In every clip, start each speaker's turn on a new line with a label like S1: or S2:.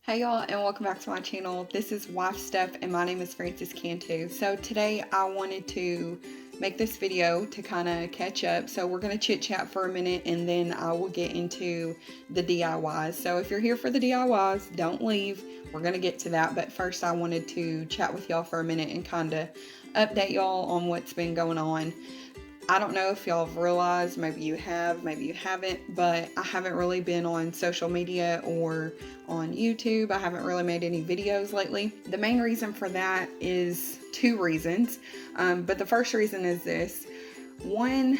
S1: Hey y'all, and welcome back to my channel. This is Wife Stuff and my name is Frances Cantu. So today I wanted to make this video to kind of catch up. So we're going to chit chat for a minute and then I will get into the DIYs. So if you're here for the DIYs, don't leave. We're going to get to that. But first I wanted to chat with y'all for a minute and kind of update y'all on what's been going on. I don't know if y'all have realized, maybe you have, maybe you haven't, but I haven't really been on social media or on YouTube. I haven't really made any videos lately. The main reason for that is two reasons, but the first reason is this. One,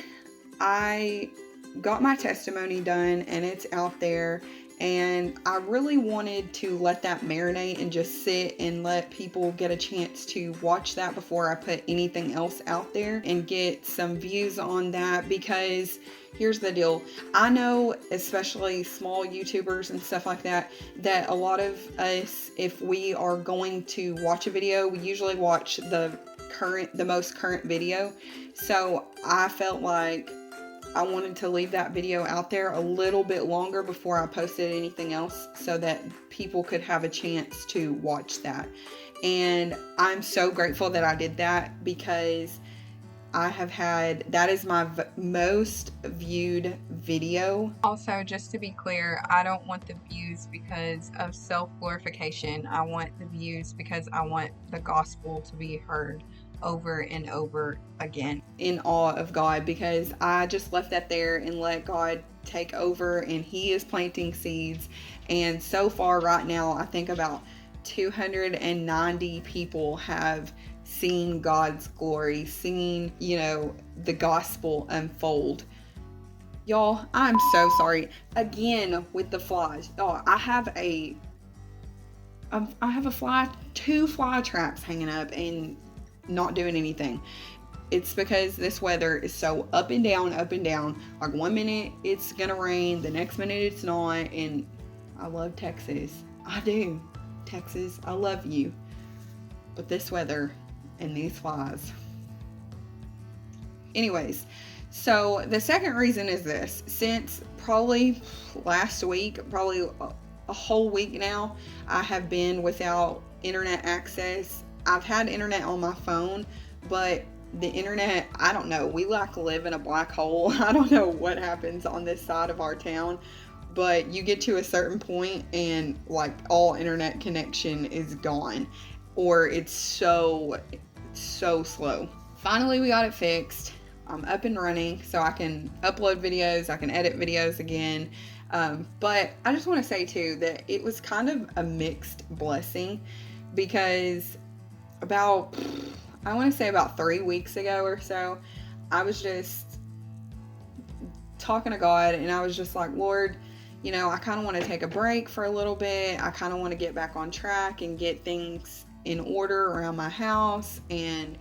S1: I got my testimony done and it's out there, and I really wanted to let that marinate and just sit and let people get a chance to watch that before I put anything else out there and get some views on that. Because here's the deal, I know especially small YouTubers and stuff like that, that a lot of us, if we are going to watch a video, we usually watch the most current video. So I felt like I wanted to leave that video out there a little bit longer before I posted anything else so that people could have a chance to watch that. And I'm so grateful that I did that, because that is my most viewed video. Also, just to be clear, I don't want the views because of self-glorification. I want the views because I want the gospel to be heard over and over again, in awe of God, because I just left that there and let God take over, and He is planting seeds. And so far right now, I think about 290 people have seen God's glory, seen, the gospel unfold. Y'all, I'm so sorry again with the flies. Oh, I have two fly traps hanging up and not doing anything. It's because this weather is so up and down. Like 1 minute it's gonna rain, the next minute it's not. And I love Texas. I do. Texas, I love you. But this weather and these flies. Anyways, so the second reason is this. Since probably last week, probably a whole week now, I have been without internet access. I've had internet on my phone, but the internet, I don't know. We live in a black hole. I don't know what happens on this side of our town, but you get to a certain point and like all internet connection is gone, or it's so slow. Finally, we got it fixed. I'm up and running, so I can upload videos, I can edit videos again. But I just want to say too that it was kind of a mixed blessing, because about 3 weeks ago or so, I was just talking to God, and I was just like, Lord, I kind of want to take a break for a little bit. I kind of want to get back on track and get things in order around my house. And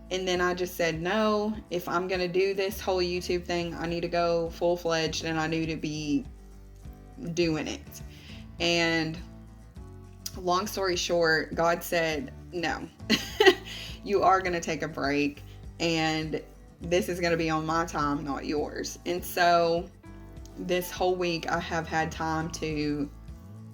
S1: then I just said, no, if I'm going to do this whole YouTube thing, I need to go full-fledged, and I need to be doing it. And long story short, God said, no, you are going to take a break, and this is going to be on my time, not yours. And so this whole week I have had time to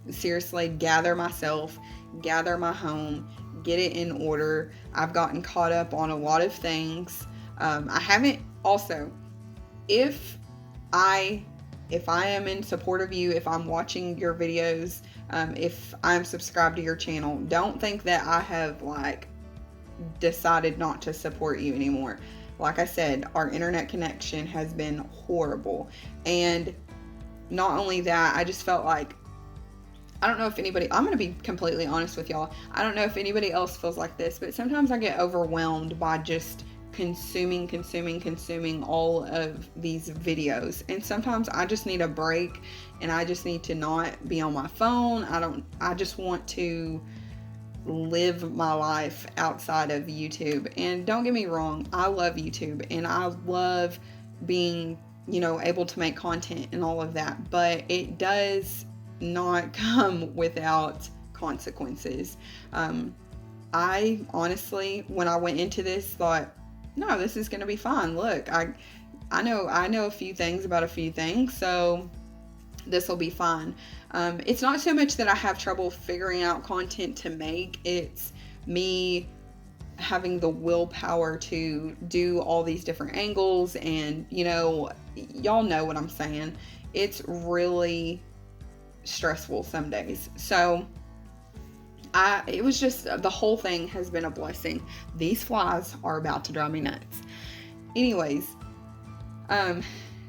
S1: seriously gather myself, gather my home, get it in order. I've gotten caught up on a lot of things. I haven't also, if I am in support of you, if I'm watching your videos, if I'm subscribed to your channel, don't think that I have decided not to support you anymore. Like I said, our internet connection has been horrible. And not only that, I just felt like, I don't know if anybody, I'm going to be completely honest with y'all. I don't know if anybody else feels like this, but sometimes I get overwhelmed by just consuming all of these videos. And sometimes I just need a break, and I just need to not be on my phone. I just want to live my life outside of YouTube. And don't get me wrong, I love YouTube and I love being, able to make content and all of that, but it does not come without consequences. I honestly, when I went into this, thought, no, this is going to be fine. Look, I know a few things about a few things, so this will be fine. It's not so much that I have trouble figuring out content to make, it's me having the willpower to do all these different angles, and y'all know what I'm saying. It's really stressful some days. So it was just, the whole thing has been a blessing. These flies are about to drive me nuts. Anyways,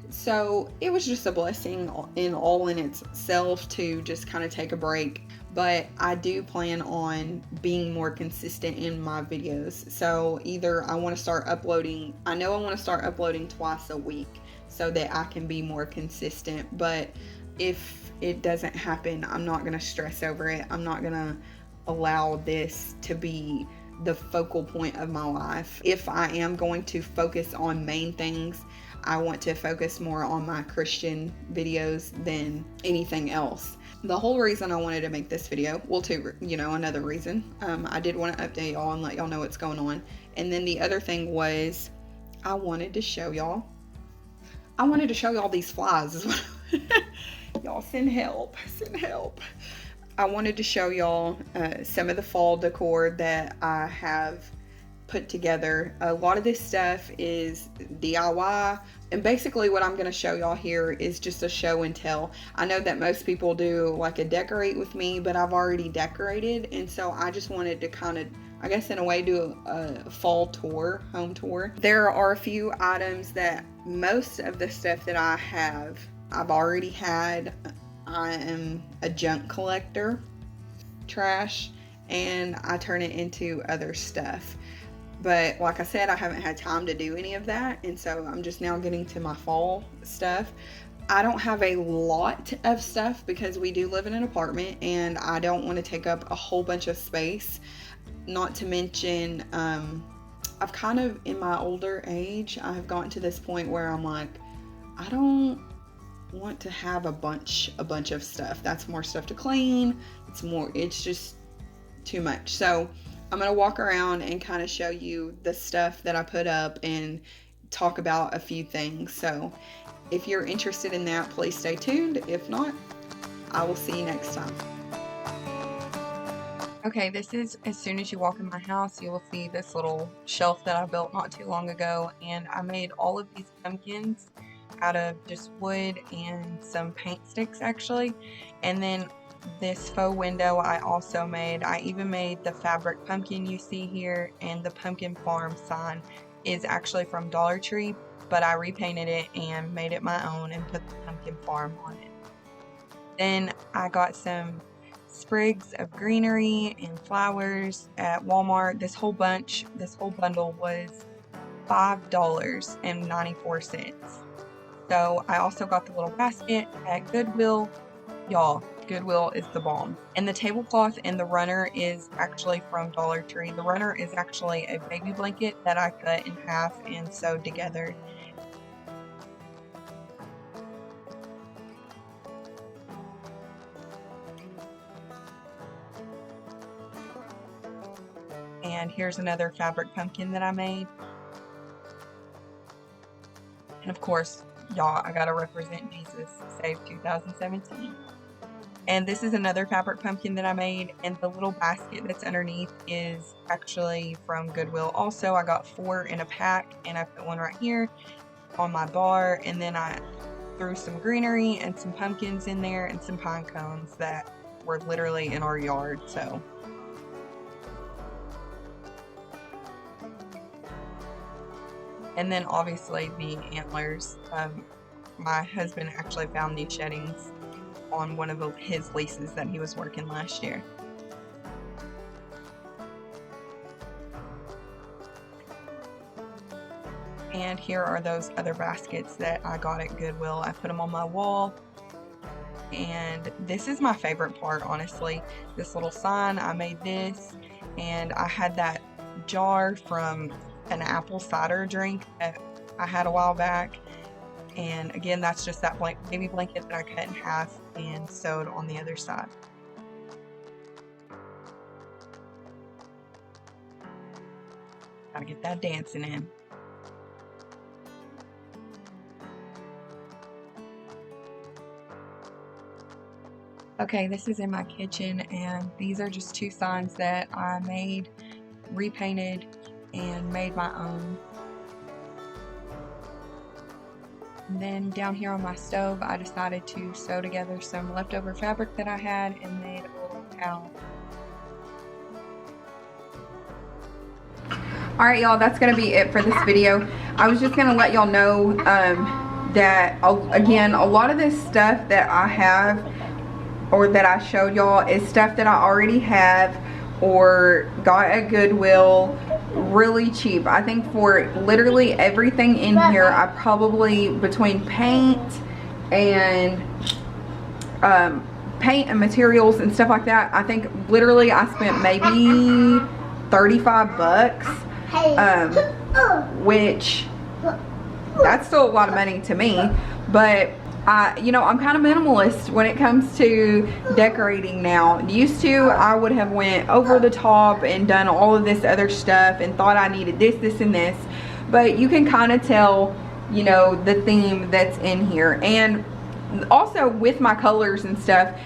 S1: so it was just a blessing in itself to just kind of take a break. But I do plan on being more consistent in my videos. So either I want to start uploading, I know I want to start uploading twice a week so that I can be more consistent. But if it doesn't happen, I'm not going to stress over it. I'm not going to allow this to be the focal point of my life. If I am going to focus on main things, I want to focus more on my Christian videos than anything else. The whole reason I wanted to make this video, well, another reason, I did want to update y'all and let y'all know what's going on. And then the other thing was, I wanted to show y'all these flies. Y'all send help. I wanted to show y'all some of the fall decor that I have put together. A lot of this stuff is DIY, and basically what I'm going to show y'all here is just a show and tell. I know that most people do like a decorate with me, but I've already decorated, and so I just wanted to kind of, I guess in a way, do a fall tour, home tour. There are a few items that most of the stuff that I have, I've already had. I am a junk collector, trash, and I turn it into other stuff. But like I said, I haven't had time to do any of that, and so I'm just now getting to my fall stuff. I don't have a lot of stuff because we do live in an apartment, and I don't want to take up a whole bunch of space. Not to mention, I've kind of, in my older age, I have gotten to this point where I'm like, I don't want to have a bunch of stuff. That's more stuff to clean. It's just too much. So I'm going to walk around and kind of show you the stuff that I put up and talk about a few things. So if you're interested in that, please stay tuned. If not, I will see you next time. Okay, this is, as soon as you walk in my house, you will see this little shelf that I built not too long ago, and I made all of these pumpkins out of just wood and some paint sticks actually. And then this faux window I also made. I even made the fabric pumpkin you see here, and the pumpkin farm sign is actually from Dollar Tree, but I repainted it and made it my own and put the pumpkin farm on it. Then I got some sprigs of greenery and flowers at Walmart. This whole bundle was $5.94. So I also got the little basket at Goodwill. Y'all, Goodwill is the bomb. And the tablecloth and the runner is actually from Dollar Tree. The runner is actually a baby blanket that I cut in half and sewed together. And here's another fabric pumpkin that I made. And of course, y'all, I gotta represent Jesus, Save 2017. And this is another fabric pumpkin that I made, and the little basket that's underneath is actually from Goodwill. Also, I got 4 in a pack, and I put one right here on my bar, and then I threw some greenery and some pumpkins in there and some pine cones that were literally in our yard. So and then obviously the antlers. My husband actually found these sheddings on one of his leases that he was working last year. And here are those other baskets that I got at Goodwill. I put them on my wall. And this is my favorite part, honestly. This little sign, I made this. And I had that jar from an apple cider drink that I had a while back. And again, that's just that baby blanket that I cut in half and sewed on the other side. Gotta get that dancing in.
S2: Okay, this is in my kitchen, and these are just 2 signs that I made, repainted, and made my own. And then down here on my stove, I decided to sew together some leftover fabric that I had and made a little towel. Alright y'all, that's going to be it for this video. I was just going to let y'all know that, again, a lot of this stuff that I have, or that I showed y'all, is stuff that I already have or got at Goodwill really cheap. I think for literally everything in here, I probably, between paint and materials and stuff like that, I think literally I spent maybe 35 bucks, which that's still a lot of money to me, but you know, I'm kind of minimalist when it comes to decorating now. Used to, I would have went over the top and done all of this other stuff and thought I needed this, this, and this. But you can kind of tell, you know, the theme that's in here. And also with my colors and stuff,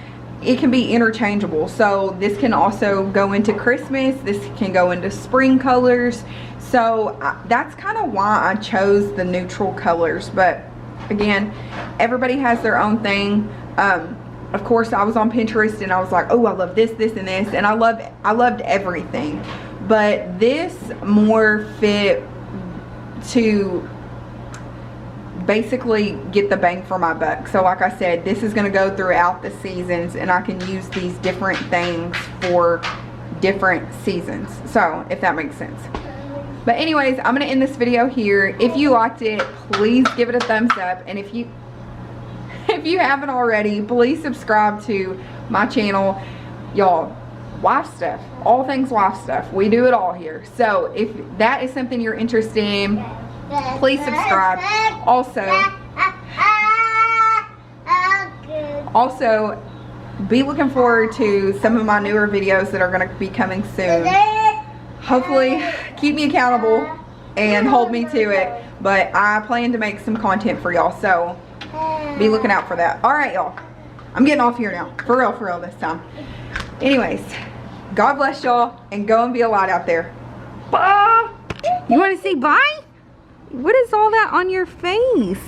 S2: it can be interchangeable. So this can also go into Christmas. This can go into spring colors. So that's kind of why I chose the neutral colors. But again, everybody has their own thing. Of course, I was on Pinterest and I was like, oh, I love this, this, and this, and I loved everything. But this more fit to basically get the bang for my buck. So like I said, this is going to go throughout the seasons, and I can use these different things for different seasons. So if that makes sense. But anyways, I'm going to end this video here. If you liked it, please give it a thumbs up. And if you haven't already, please subscribe to my channel. Y'all, wife stuff, all things wife stuff. We do it all here. So if that is something you're interested in, please subscribe. Also, be looking forward to some of my newer videos that are going to be coming soon. Hopefully keep me accountable and hold me to it, but I plan to make some content for y'all, so be looking out for that. Alright y'all, I'm getting off here now, for real this time. Anyways, God bless y'all, and go and be a light out there. Bye. You want to say bye? What is all that on your face?